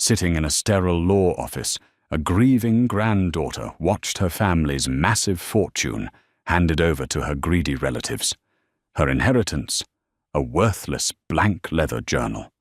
Sitting in a sterile law office, a grieving granddaughter watched her family's massive fortune handed over to her greedy relatives. Her inheritance, a worthless blank leather journal.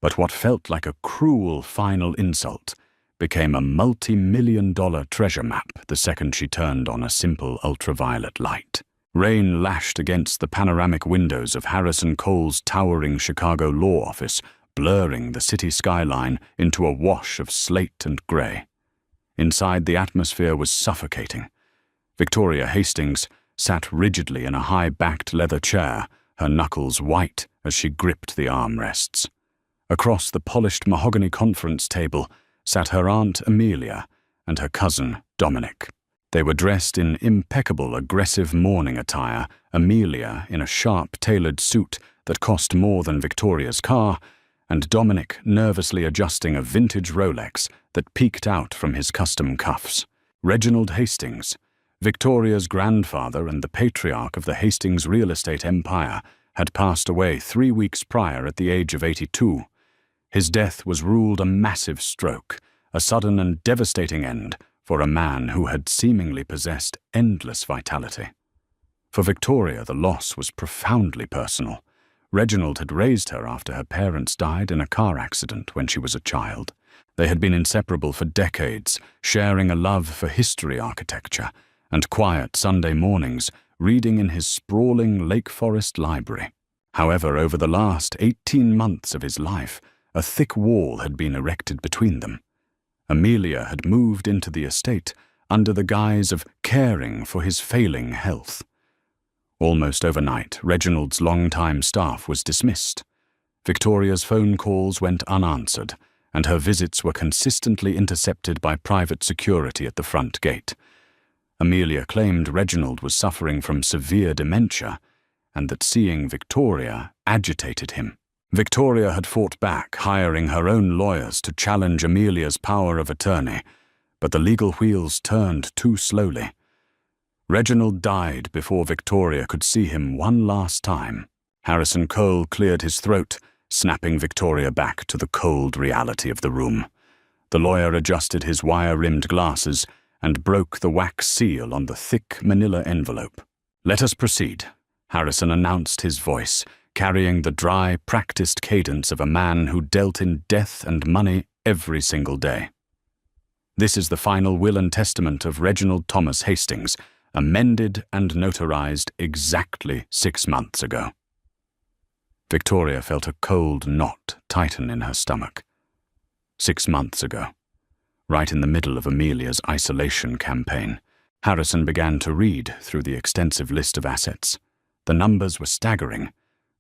But what felt like a cruel final insult became a multi-million-dollar treasure map the second she turned on a simple ultraviolet light. Rain lashed against the panoramic windows of Harrison Cole's towering Chicago law office, blurring the city skyline into a wash of slate and gray. Inside, the atmosphere was suffocating. Victoria Hastings sat rigidly in a high-backed leather chair, her knuckles white as she gripped the armrests. Across the polished mahogany conference table sat her aunt Amelia and her cousin Dominic. They were dressed in impeccable, aggressive mourning attire, Amelia in a sharp, tailored suit that cost more than Victoria's car, and Dominic nervously adjusting a vintage Rolex that peeked out from his custom cuffs. Reginald Hastings, Victoria's grandfather and the patriarch of the Hastings real estate empire, had passed away 3 weeks prior at the age of 82. His death was ruled a massive stroke, a sudden and devastating end for a man who had seemingly possessed endless vitality. For Victoria, the loss was profoundly personal. Reginald had raised her after her parents died in a car accident when she was a child. They had been inseparable for decades, sharing a love for history architecture and quiet Sunday mornings reading in his sprawling Lake Forest library. However, over the last 18 months of his life, a thick wall had been erected between them. Amelia had moved into the estate under the guise of caring for his failing health. Almost overnight, Reginald's longtime staff was dismissed. Victoria's phone calls went unanswered, and her visits were consistently intercepted by private security at the front gate. Amelia claimed Reginald was suffering from severe dementia, and that seeing Victoria agitated him. Victoria had fought back, hiring her own lawyers to challenge Amelia's power of attorney, but the legal wheels turned too slowly. Reginald died before Victoria could see him one last time. Harrison Cole cleared his throat, snapping Victoria back to the cold reality of the room. The lawyer adjusted his wire-rimmed glasses and broke the wax seal on the thick manila envelope. "Let us proceed," Harrison announced, his voice carrying the dry, practiced cadence of a man who dealt in death and money every single day. "This is the final will and testament of Reginald Thomas Hastings, amended and notarized exactly 6 months ago." Victoria felt a cold knot tighten in her stomach. 6 months ago, right in the middle of Amelia's isolation campaign, Harrison began to read through the extensive list of assets. The numbers were staggering.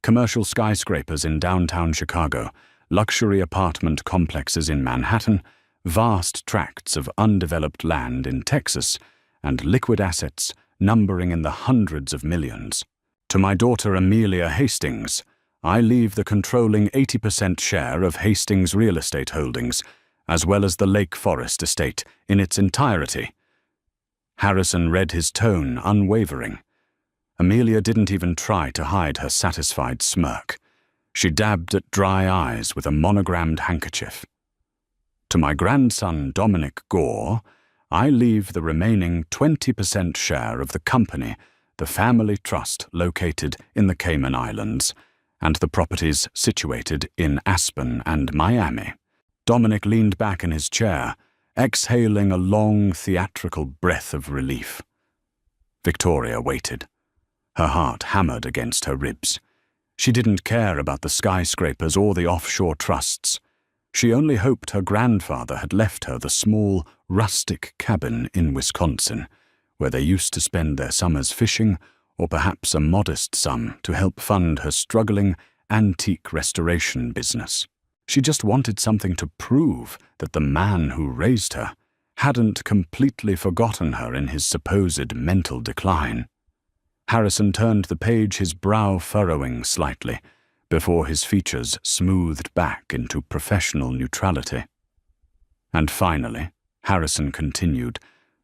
Commercial skyscrapers in downtown Chicago, luxury apartment complexes in Manhattan, vast tracts of undeveloped land in Texas, and liquid assets numbering in the hundreds of millions. "To my daughter Amelia Hastings, I leave the controlling 80% share of Hastings Real Estate Holdings, as well as the Lake Forest estate in its entirety." Harrison read his tone unwavering. Amelia didn't even try to hide her satisfied smirk. She dabbed at dry eyes with a monogrammed handkerchief. "To my grandson Dominic Gore, I leave the remaining 20% share of the company, the family trust located in the Cayman Islands, and the properties situated in Aspen and Miami." Dominic leaned back in his chair, exhaling a long, theatrical breath of relief. Victoria waited. Her heart hammered against her ribs. She didn't care about the skyscrapers or the offshore trusts. She only hoped her grandfather had left her the small, rustic cabin in Wisconsin, where they used to spend their summers fishing, or perhaps a modest sum to help fund her struggling antique restoration business. She just wanted something to prove that the man who raised her hadn't completely forgotten her in his supposed mental decline. Harrison turned the page, his brow furrowing slightly, before his features smoothed back into professional neutrality. "And finally," Harrison continued,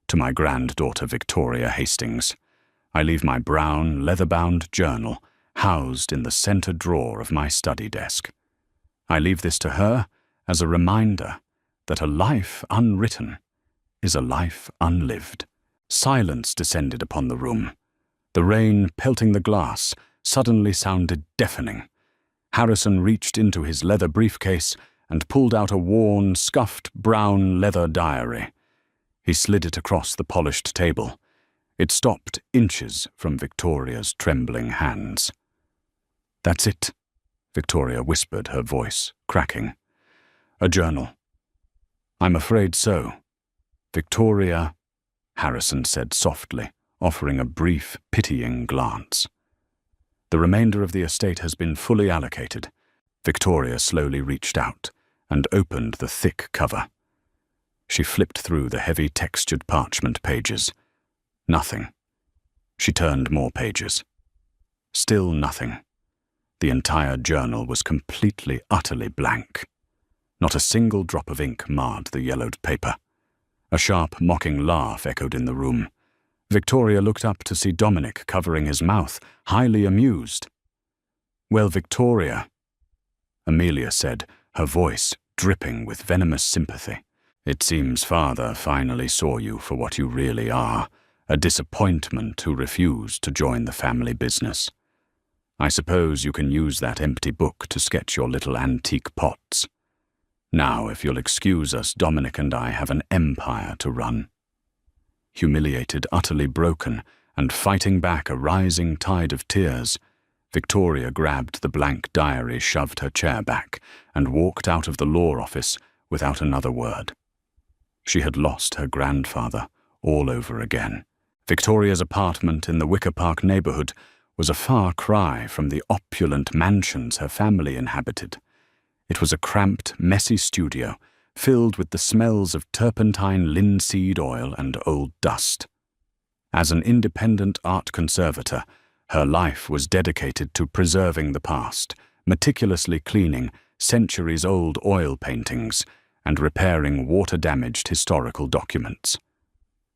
"to my granddaughter Victoria Hastings, I leave my brown, leather-bound journal housed in the center drawer of my study desk. I leave this to her as a reminder that a life unwritten is a life unlived. Silence descended upon the room. The rain pelting the glass suddenly sounded deafening. Harrison reached into his leather briefcase and pulled out a worn, scuffed brown leather diary. He slid it across the polished table. It stopped inches from Victoria's trembling hands. "That's it," Victoria whispered, her voice cracking. "A journal." "I'm afraid so." "Victoria," Harrison said softly, offering a brief, pitying glance. "The remainder of the estate has been fully allocated." Victoria slowly reached out and opened the thick cover. She flipped through the heavy textured parchment pages. Nothing. She turned more pages. Still nothing. The entire journal was completely, utterly blank. Not a single drop of ink marred the yellowed paper. A sharp, mocking laugh echoed in the room. Victoria looked up to see Dominic covering his mouth, highly amused. "Well, Victoria," Amelia said, her voice dripping with venomous sympathy, "it seems Father finally saw you for what you really are, a disappointment who refused to join the family business. I suppose you can use that empty book to sketch your little antique pots. Now, if you'll excuse us, Dominic and I have an empire to run." Humiliated, utterly broken, and fighting back a rising tide of tears, Victoria grabbed the blank diary, shoved her chair back, and walked out of the law office without another word. She had lost her grandfather all over again. Victoria's apartment in the Wicker Park neighborhood was a far cry from the opulent mansions her family inhabited. It was a cramped, messy studio, filled with the smells of turpentine, linseed oil, and old dust. As an independent art conservator, her life was dedicated to preserving the past, meticulously cleaning centuries-old oil paintings and repairing water-damaged historical documents.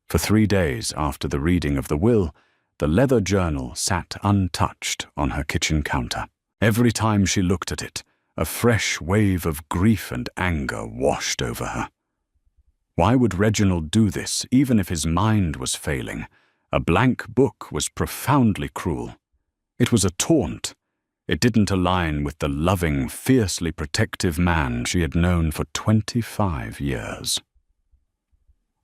For 3 days after the reading of the will, the leather journal sat untouched on her kitchen counter. Every time she looked at it, a fresh wave of grief and anger washed over her. Why would Reginald do this, even if his mind was failing? A blank book was profoundly cruel. It was a taunt. It didn't align with the loving, fiercely protective man she had known for 25 years.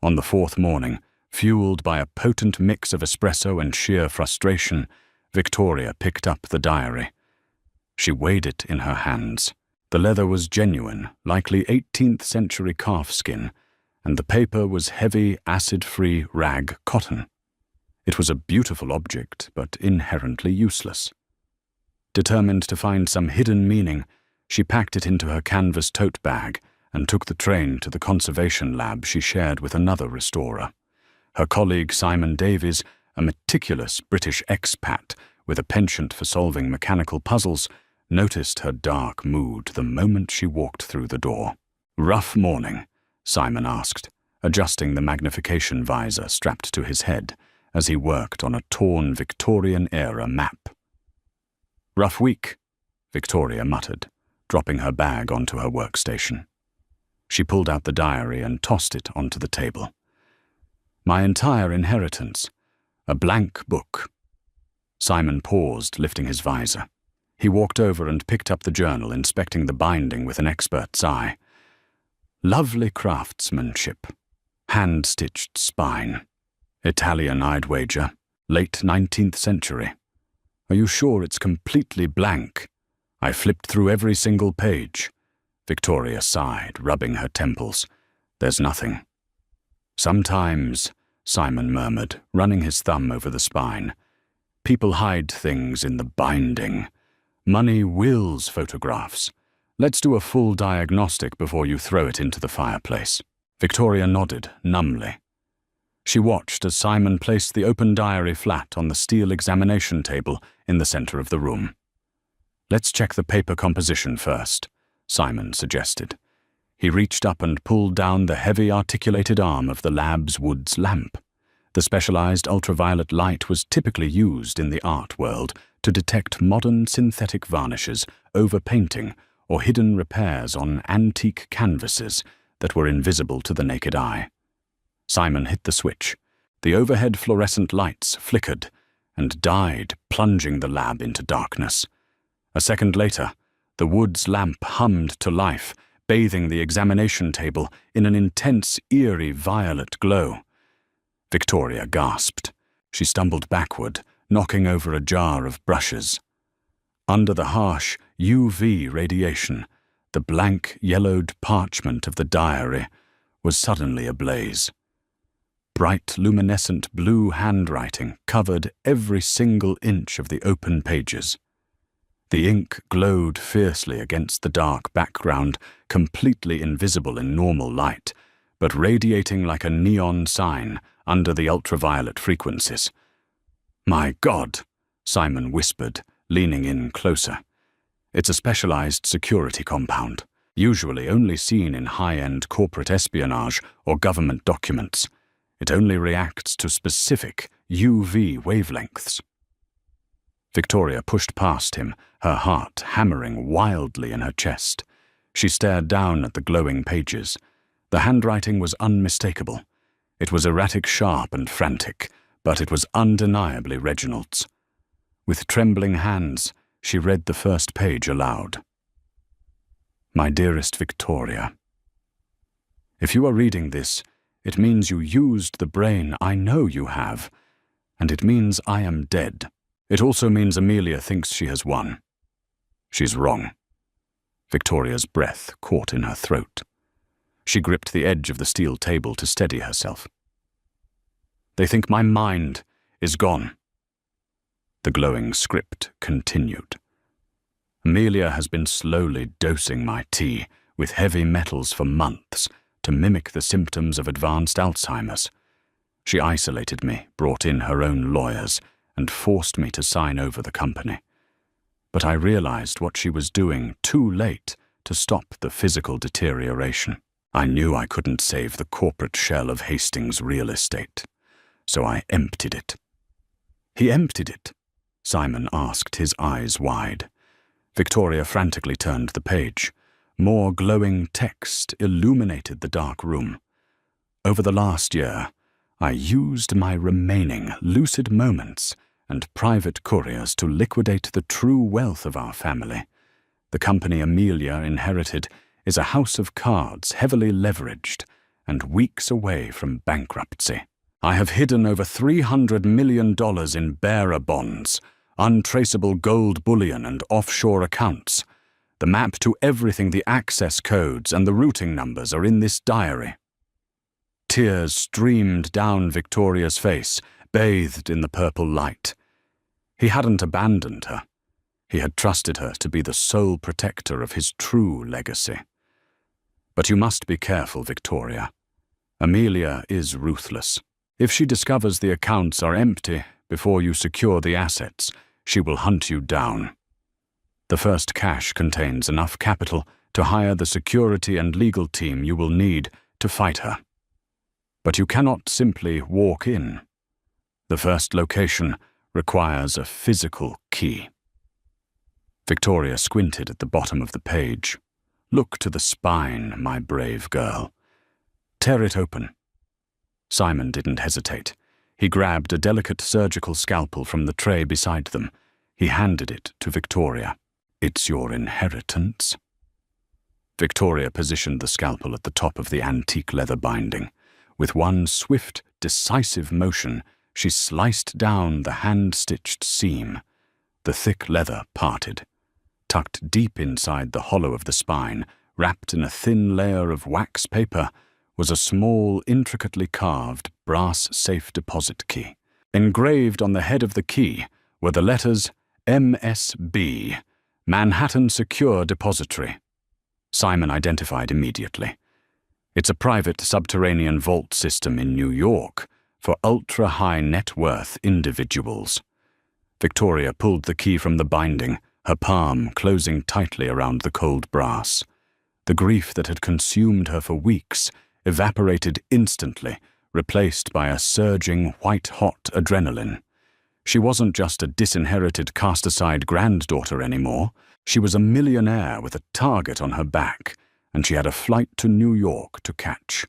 On the 4th morning, fueled by a potent mix of espresso and sheer frustration, Victoria picked up the diary. She weighed it in her hands. The leather was genuine, likely 18th century calfskin, and the paper was heavy, acid-free rag cotton. It was a beautiful object, but inherently useless. Determined to find some hidden meaning, she packed it into her canvas tote bag and took the train to the conservation lab she shared with another restorer. Her colleague Simon Davies, a meticulous British expat with a penchant for solving mechanical puzzles, noticed her dark mood the moment she walked through the door. "Rough morning?" Simon asked, adjusting the magnification visor strapped to his head as he worked on a torn Victorian-era map. "Rough week," Victoria muttered, dropping her bag onto her workstation. She pulled out the diary and tossed it onto the table. "My entire inheritance. A blank book." Simon paused, lifting his visor. He walked over and picked up the journal, inspecting the binding with an expert's eye. Lovely craftsmanship. Hand-stitched spine. Italian, I'd wager. Late 19th century. "Are you sure it's completely blank?" "I flipped through every single page." Victoria sighed, rubbing her temples. "There's nothing." "Sometimes," Simon murmured, running his thumb over the spine, "people hide things in the binding. Money wills photographs. Let's do a full diagnostic before you throw it into the fireplace." Victoria nodded, numbly. She watched as Simon placed the open diary flat on the steel examination table in the center of the room. "Let's check the paper composition first," Simon suggested. He reached up and pulled down the heavy articulated arm of the lab's Woods lamp. The specialized ultraviolet light was typically used in the art world to detect modern synthetic varnishes, overpainting, or hidden repairs on antique canvases that were invisible to the naked eye. Simon hit the switch. The overhead fluorescent lights flickered and died, plunging the lab into darkness. A second later, the Woods lamp hummed to life, bathing the examination table in an intense, eerie violet glow. Victoria gasped. She stumbled backward, knocking over a jar of brushes. Under the harsh UV radiation, the blank, yellowed parchment of the diary was suddenly ablaze. Bright, luminescent blue handwriting covered every single inch of the open pages. The ink glowed fiercely against the dark background, completely invisible in normal light, but radiating like a neon sign under the ultraviolet frequencies. "My God," Simon whispered, leaning in closer. "It's a specialized security compound, usually only seen in high-end corporate espionage or government documents. It only reacts to specific UV wavelengths." Victoria pushed past him, her heart hammering wildly in her chest. She stared down at the glowing pages. The handwriting was unmistakable. It was erratic, sharp, and frantic, but it was undeniably Reginald's. With trembling hands, she read the first page aloud. "My dearest Victoria, if you are reading this, it means you used the brain I know you have, and it means I am dead. It also means Amelia thinks she has won. She's wrong." Victoria's breath caught in her throat. She gripped the edge of the steel table to steady herself. "They think my mind is gone." The glowing script continued. "Amelia has been slowly dosing my tea with heavy metals for months to mimic the symptoms of advanced Alzheimer's. She isolated me, brought in her own lawyers, and forced me to sign over the company. But I realized what she was doing too late to stop the physical deterioration. I knew I couldn't save the corporate shell of Hastings real estate, so I emptied it." "He emptied it?" Simon asked, his eyes wide. Victoria frantically turned the page. More glowing text illuminated the dark room. "Over the last year, I used my remaining lucid moments and private couriers to liquidate the true wealth of our family. The company Amelia inherited is a house of cards heavily leveraged and weeks away from bankruptcy. I have hidden over $300 million in bearer bonds, untraceable gold bullion and offshore accounts. The map to everything, the access codes and the routing numbers are in this diary." Tears streamed down Victoria's face, bathed in the purple light. He hadn't abandoned her. He had trusted her to be the sole protector of his true legacy. "But you must be careful, Victoria. Amelia is ruthless. If she discovers the accounts are empty before you secure the assets, she will hunt you down. The first cash contains enough capital to hire the security and legal team you will need to fight her. But you cannot simply walk in. The first location requires a physical key." Victoria squinted at the bottom of the page. "Look to the spine, my brave girl. Tear it open." Simon didn't hesitate. He grabbed a delicate surgical scalpel from the tray beside them. He handed it to Victoria. "It's your inheritance." Victoria positioned the scalpel at the top of the antique leather binding. With one swift, decisive motion, she sliced down the hand-stitched seam. The thick leather parted. Tucked deep inside the hollow of the spine, wrapped in a thin layer of wax paper, was a small, intricately carved brass safe deposit key. Engraved on the head of the key were the letters MSB, Manhattan Secure Depository. Simon identified immediately. "It's a private subterranean vault system in New York for ultra-high net worth individuals." Victoria pulled the key from the binding, her palm closing tightly around the cold brass. The grief that had consumed her for weeks evaporated instantly, replaced by a surging, white-hot adrenaline. She wasn't just a disinherited, cast-aside granddaughter anymore. She was a millionaire with a target on her back, and she had a flight to New York to catch.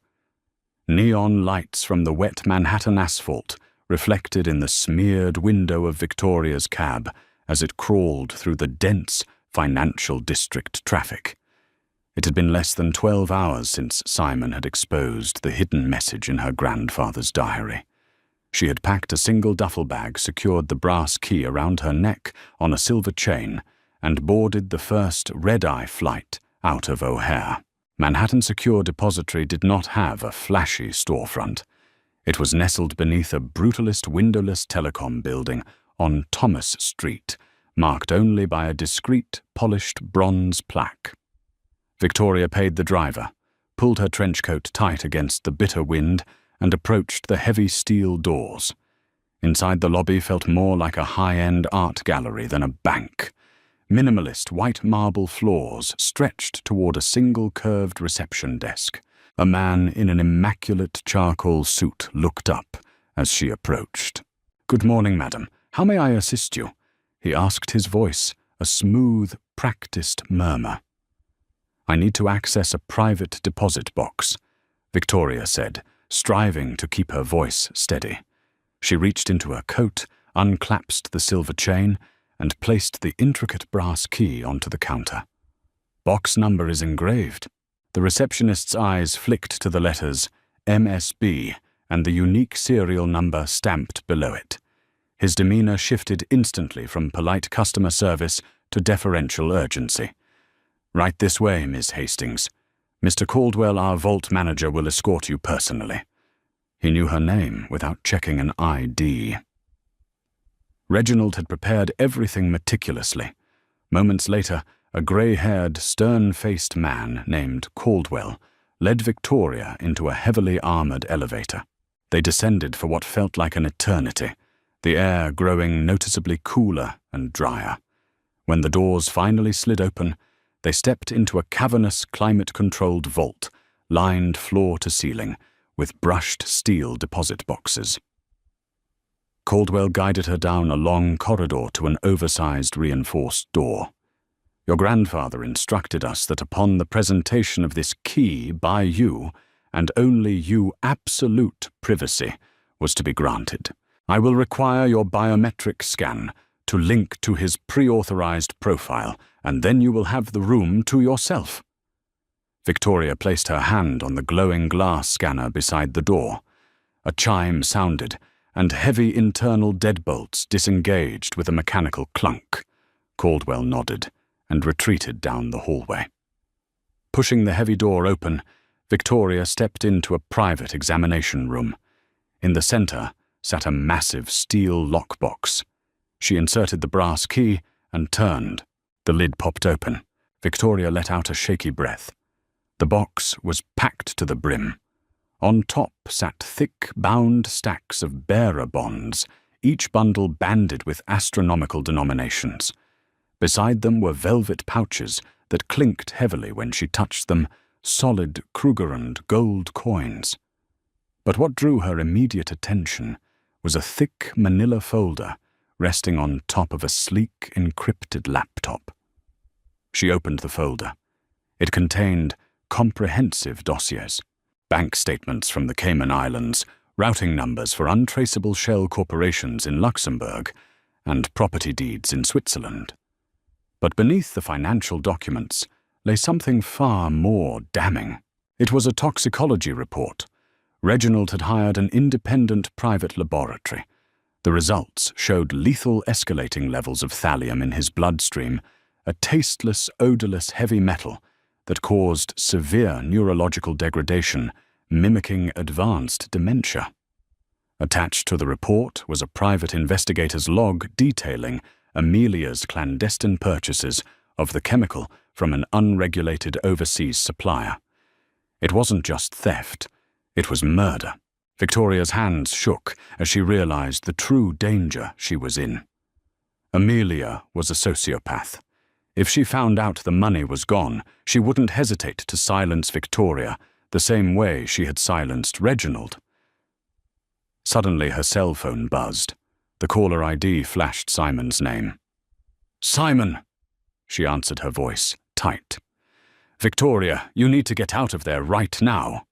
Neon lights from the wet Manhattan asphalt reflected in the smeared window of Victoria's cab as it crawled through the dense financial district traffic. It had been less than 12 hours since Simon had exposed the hidden message in her grandfather's diary. She had packed a single duffel bag, secured the brass key around her neck on a silver chain, and boarded the first red-eye flight out of O'Hare. Manhattan Secure Depository did not have a flashy storefront. It was nestled beneath a brutalist windowless telecom building on Thomas Street, marked only by a discreet, polished bronze plaque. Victoria paid the driver, pulled her trench coat tight against the bitter wind, and approached the heavy steel doors. Inside, the lobby felt more like a high-end art gallery than a bank. Minimalist white marble floors stretched toward a single curved reception desk. A man in an immaculate charcoal suit looked up as she approached. "Good morning, madam. How may I assist you?" he asked, his voice a smooth, practiced murmur. "I need to access a private deposit box," Victoria said, striving to keep her voice steady. She reached into her coat, unclasped the silver chain, and placed the intricate brass key onto the counter. "Box number is engraved." The receptionist's eyes flicked to the letters MSB and the unique serial number stamped below it. His demeanor shifted instantly from polite customer service to deferential urgency. "Right this way, Miss Hastings. Mr. Caldwell, our vault manager, will escort you personally." He knew her name without checking an ID. Reginald had prepared everything meticulously. Moments later, a grey-haired, stern-faced man named Caldwell led Victoria into a heavily armored elevator. They descended for what felt like an eternity, the air growing noticeably cooler and drier. When the doors finally slid open, they stepped into a cavernous, climate-controlled vault, lined floor to ceiling, with brushed steel deposit boxes. Caldwell guided her down a long corridor to an oversized, reinforced door. "Your grandfather instructed us that upon the presentation of this key by you, and only you, absolute privacy was to be granted. I will require your biometric scan to link to his pre-authorized profile, and then you will have the room to yourself." Victoria placed her hand on the glowing glass scanner beside the door. A chime sounded, and heavy internal deadbolts disengaged with a mechanical clunk. Caldwell nodded and retreated down the hallway. Pushing the heavy door open, Victoria stepped into a private examination room. In the center sat a massive steel lockbox. She inserted the brass key and turned. The lid popped open. Victoria let out a shaky breath. The box was packed to the brim. On top sat thick, bound stacks of bearer bonds, each bundle banded with astronomical denominations. Beside them were velvet pouches that clinked heavily when she touched them, solid Krugerrand gold coins. But what drew her immediate attention was a thick manila folder resting on top of a sleek, encrypted laptop. She opened the folder. It contained comprehensive dossiers, bank statements from the Cayman Islands, routing numbers for untraceable shell corporations in Luxembourg, and property deeds in Switzerland. But beneath the financial documents lay something far more damning. It was a toxicology report. Reginald had hired an independent private laboratory. The results showed lethal escalating levels of thallium in his bloodstream, a tasteless, odorless heavy metal that caused severe neurological degradation, mimicking advanced dementia. Attached to the report was a private investigator's log detailing Amelia's clandestine purchases of the chemical from an unregulated overseas supplier. It wasn't just theft, it was murder. Victoria's hands shook as she realized the true danger she was in. Amelia was a sociopath. If she found out the money was gone, she wouldn't hesitate to silence Victoria the same way she had silenced Reginald. Suddenly her cell phone buzzed. The caller ID flashed Simon's name. "Simon!" she answered, her voice tight. "Victoria, you need to get out of there right now,"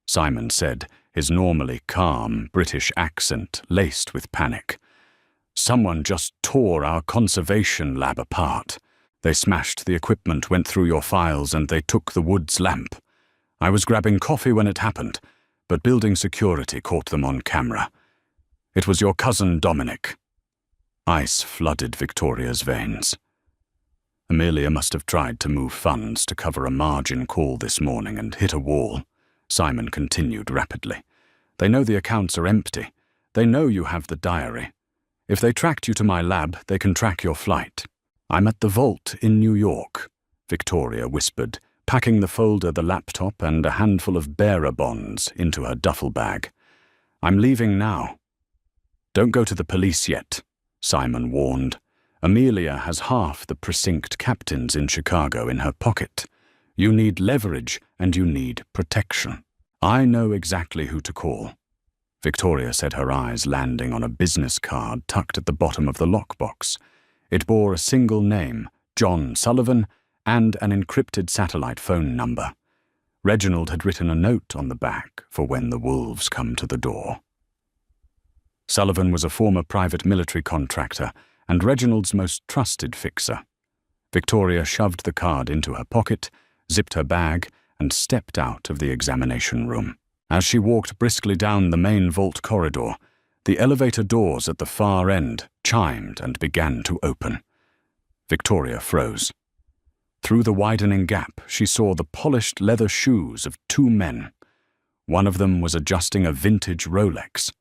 Simon said, his normally calm British accent laced with panic. "Someone just tore our conservation lab apart. They smashed the equipment, went through your files, and they took the Woods lamp. I was grabbing coffee when it happened, but building security caught them on camera. It was your cousin Dominic." Ice flooded Victoria's veins. "Amelia must have tried to move funds to cover a margin call this morning and hit a wall," Simon continued rapidly. "They know the accounts are empty. They know you have the diary. If they tracked you to my lab, they can track your flight. I'm at the vault in New York," Victoria whispered, packing the folder, the laptop, and a handful of bearer bonds into her duffel bag. "I'm leaving now." "Don't go to the police yet," Simon warned. "Amelia has half the precinct captains in Chicago in her pocket. You need leverage and you need protection. I know exactly who to call." Victoria said, her eyes landing on a business card tucked at the bottom of the lockbox. It bore a single name, John Sullivan, and an encrypted satellite phone number. Reginald had written a note on the back for when the wolves come to the door. Sullivan was a former private military contractor and Reginald's most trusted fixer. Victoria shoved the card into her pocket, zipped her bag, and stepped out of the examination room. As she walked briskly down the main vault corridor, the elevator doors at the far end chimed and began to open. Victoria froze. Through the widening gap, she saw the polished leather shoes of two men. One of them was adjusting a vintage Rolex.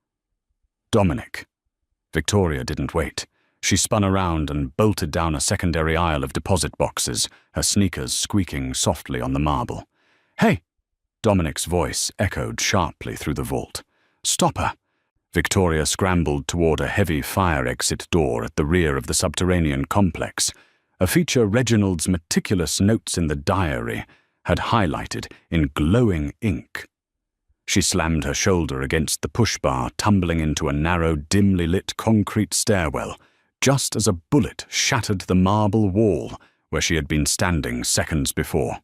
Dominic. Victoria didn't wait. She spun around and bolted down a secondary aisle of deposit boxes, her sneakers squeaking softly on the marble. "Hey!" Dominic's voice echoed sharply through the vault. "Stop her!" Victoria scrambled toward a heavy fire exit door at the rear of the subterranean complex, a feature Reginald's meticulous notes in the diary had highlighted in glowing ink. She slammed her shoulder against the push bar, tumbling into a narrow, dimly lit concrete stairwell, just as a bullet shattered the marble wall where she had been standing seconds before.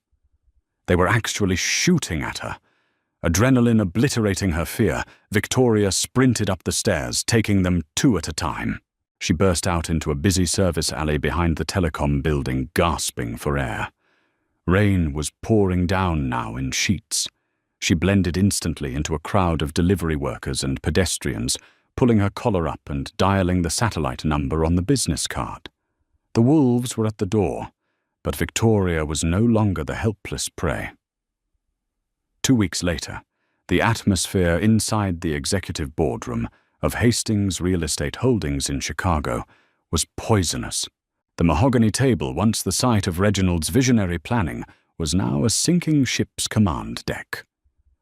They were actually shooting at her. Adrenaline obliterating her fear, Victoria sprinted up the stairs, taking them two at a time. She burst out into a busy service alley behind the telecom building, gasping for air. Rain was pouring down now in sheets. She blended instantly into a crowd of delivery workers and pedestrians, pulling her collar up and dialing the satellite number on the business card. The wolves were at the door, but Victoria was no longer the helpless prey. 2 weeks later, the atmosphere inside the executive boardroom of Hastings Real Estate Holdings in Chicago was poisonous. The mahogany table, once the site of Reginald's visionary planning, was now a sinking ship's command deck.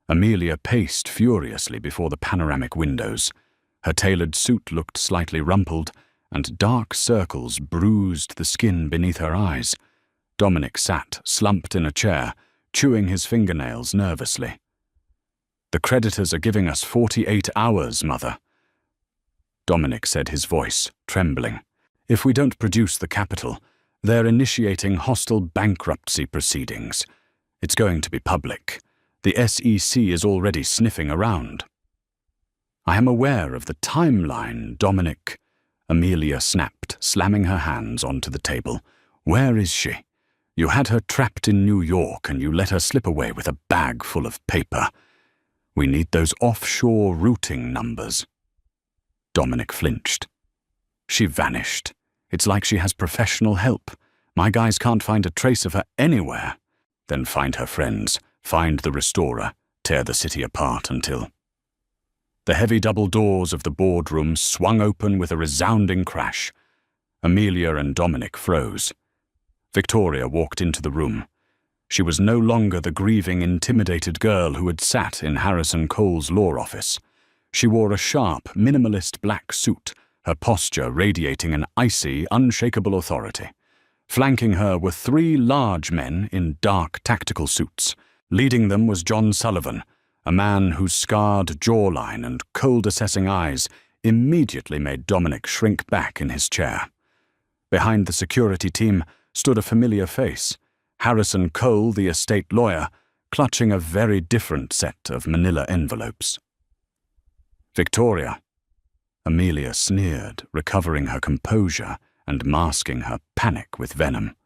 Amelia paced furiously before the panoramic windows. Her tailored suit looked slightly rumpled, and dark circles bruised the skin beneath her eyes. Dominic sat, slumped in a chair, chewing his fingernails nervously. "The creditors are giving us 48 hours, Mother," Dominic said, his voice trembling. "If we don't produce the capital, they're initiating hostile bankruptcy proceedings. It's going to be public. The SEC is already sniffing around." "I am aware of the timeline, Dominic," Amelia snapped, slamming her hands onto the table. "Where is she? You had her trapped in New York and you let her slip away with a bag full of paper. We need those offshore routing numbers." Dominic flinched. "She vanished. It's like she has professional help. My guys can't find a trace of her anywhere." "Then find her friends, find the restorer, tear the city apart until..." The heavy double doors of the boardroom swung open with a resounding crash. Amelia and Dominic froze. Victoria walked into the room. She was no longer the grieving, intimidated girl who had sat in Harrison Cole's law office. She wore a sharp, minimalist black suit, her posture radiating an icy, unshakable authority. Flanking her were 3 large men in dark tactical suits. Leading them was John Sullivan, a man whose scarred jawline and cold assessing eyes immediately made Dominic shrink back in his chair. Behind the security team, stood a familiar face, Harrison Cole, the estate lawyer, clutching a very different set of manila envelopes. "Victoria," Amelia sneered, recovering her composure and masking her panic with venom.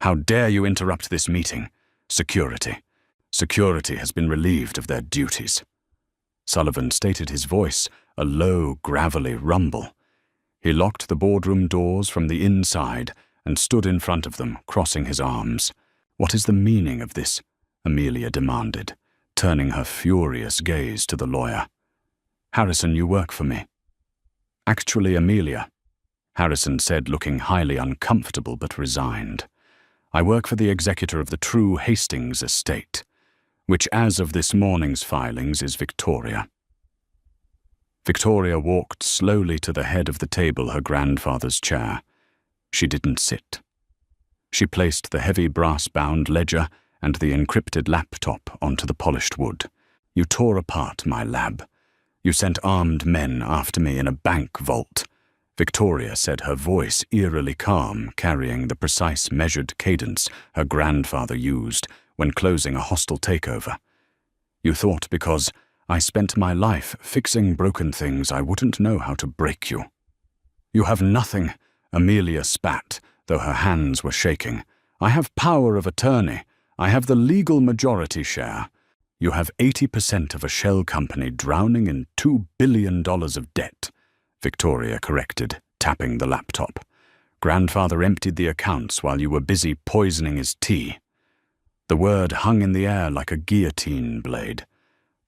"How dare you interrupt this meeting? Security. Security has been relieved of their duties." Sullivan stated his voice, a low, gravelly rumble. He locked the boardroom doors from the inside and stood in front of them, crossing his arms. "What is the meaning of this?" Amelia demanded, turning her furious gaze to the lawyer. "Harrison, you work for me." "Actually, Amelia," Harrison said, looking highly uncomfortable but resigned, "I work for the executor of the true Hastings estate, which as of this morning's filings is Victoria." Victoria walked slowly to the head of the table, her grandfather's chair. She didn't sit. She placed the heavy brass-bound ledger and the encrypted laptop onto the polished wood. "You tore apart my lab. You sent armed men after me in a bank vault," Victoria said, her voice eerily calm, carrying the precise measured cadence her grandfather used when closing a hostile takeover. "You thought because I spent my life fixing broken things I wouldn't know how to break you." "You have nothing," Amelia spat, though her hands were shaking. "I have power of attorney. I have the legal majority share. You have 80% of a shell company drowning in $2 billion of debt," Victoria corrected, tapping the laptop. "Grandfather emptied the accounts while you were busy poisoning his tea." The word hung in the air like a guillotine blade.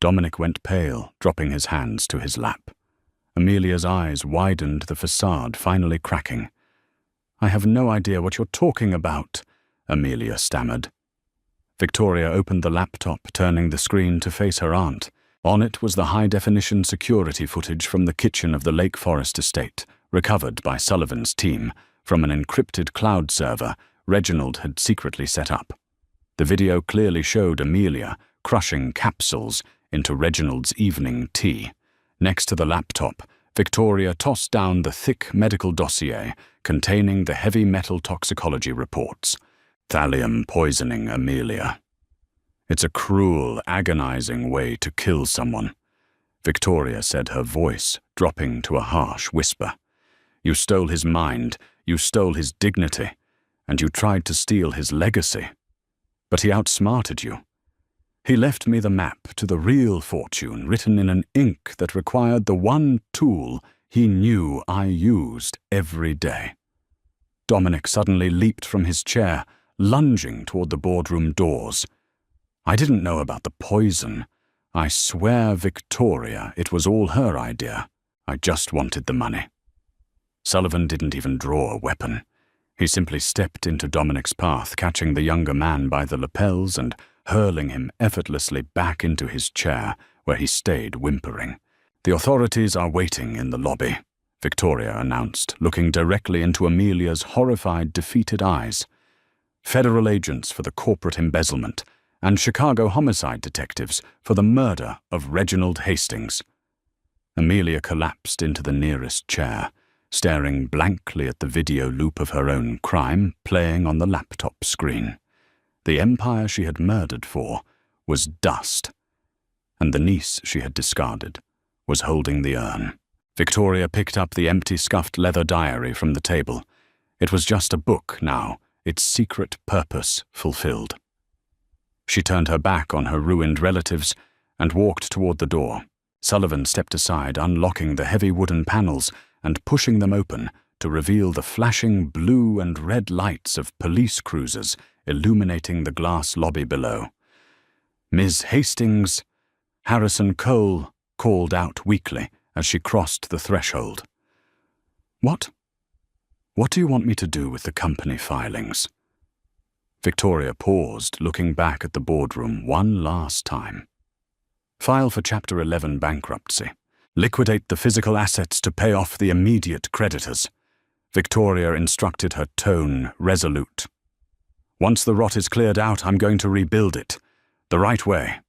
Dominic went pale, dropping his hands to his lap. Amelia's eyes widened, the facade finally cracking. "I have no idea what you're talking about," Amelia stammered. Victoria opened the laptop, turning the screen to face her aunt. On it was the high-definition security footage from the kitchen of the Lake Forest estate, recovered by Sullivan's team from an encrypted cloud server Reginald had secretly set up. The video clearly showed Amelia crushing capsules into Reginald's evening tea. Next to the laptop, Victoria tossed down the thick medical dossier containing the heavy metal toxicology reports. "Thallium poisoning, Amelia. It's a cruel, agonizing way to kill someone," Victoria said, her voice dropping to a harsh whisper. "You stole his mind, you stole his dignity, and you tried to steal his legacy. But he outsmarted you. He left me the map to the real fortune written in an ink that required the one tool he knew I used every day." Dominic suddenly leaped from his chair, lunging toward the boardroom doors. "I didn't know about the poison. I swear, Victoria, it was all her idea. I just wanted the money." Sullivan didn't even draw a weapon. He simply stepped into Dominic's path, catching the younger man by the lapels and hurling him effortlessly back into his chair, where he stayed whimpering. "The authorities are waiting in the lobby," Victoria announced, looking directly into Amelia's horrified, defeated eyes. "Federal agents for the corporate embezzlement, and Chicago homicide detectives for the murder of Reginald Hastings." Amelia collapsed into the nearest chair, staring blankly at the video loop of her own crime playing on the laptop screen. The empire she had murdered for was dust, and the niece she had discarded was holding the urn. Victoria picked up the empty, scuffed leather diary from the table. It was just a book now, its secret purpose fulfilled. She turned her back on her ruined relatives and walked toward the door. Sullivan stepped aside, unlocking the heavy wooden panels and pushing them open to reveal the flashing blue and red lights of police cruisers illuminating the glass lobby below. "Ms. Hastings," Harrison Cole called out weakly as she crossed the threshold. What do you want me to do with the company filings?" Victoria paused, looking back at the boardroom one last time. "File for Chapter 11 bankruptcy. Liquidate the physical assets to pay off the immediate creditors." Victoria instructed, her tone resolute. "Once the rot is cleared out, I'm going to rebuild it. The right way."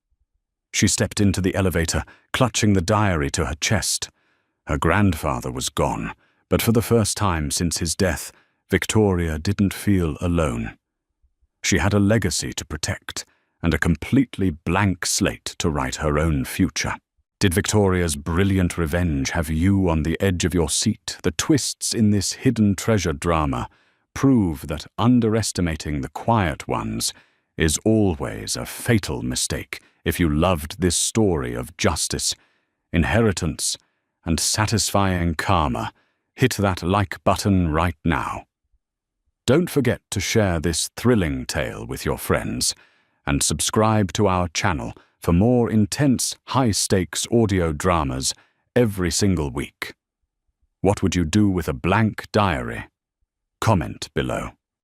She stepped into the elevator, clutching the diary to her chest. Her grandfather was gone, but for the first time since his death, Victoria didn't feel alone. She had a legacy to protect and a completely blank slate to write her own future. Did Victoria's brilliant revenge have you on the edge of your seat? The twists in this hidden treasure drama prove that underestimating the quiet ones is always a fatal mistake if you loved this story of justice, inheritance, and satisfying karma. Hit that like button right now. Don't forget to share this thrilling tale with your friends and subscribe to our channel for more intense, high-stakes audio dramas every single week. What would you do with a blank diary? Comment below.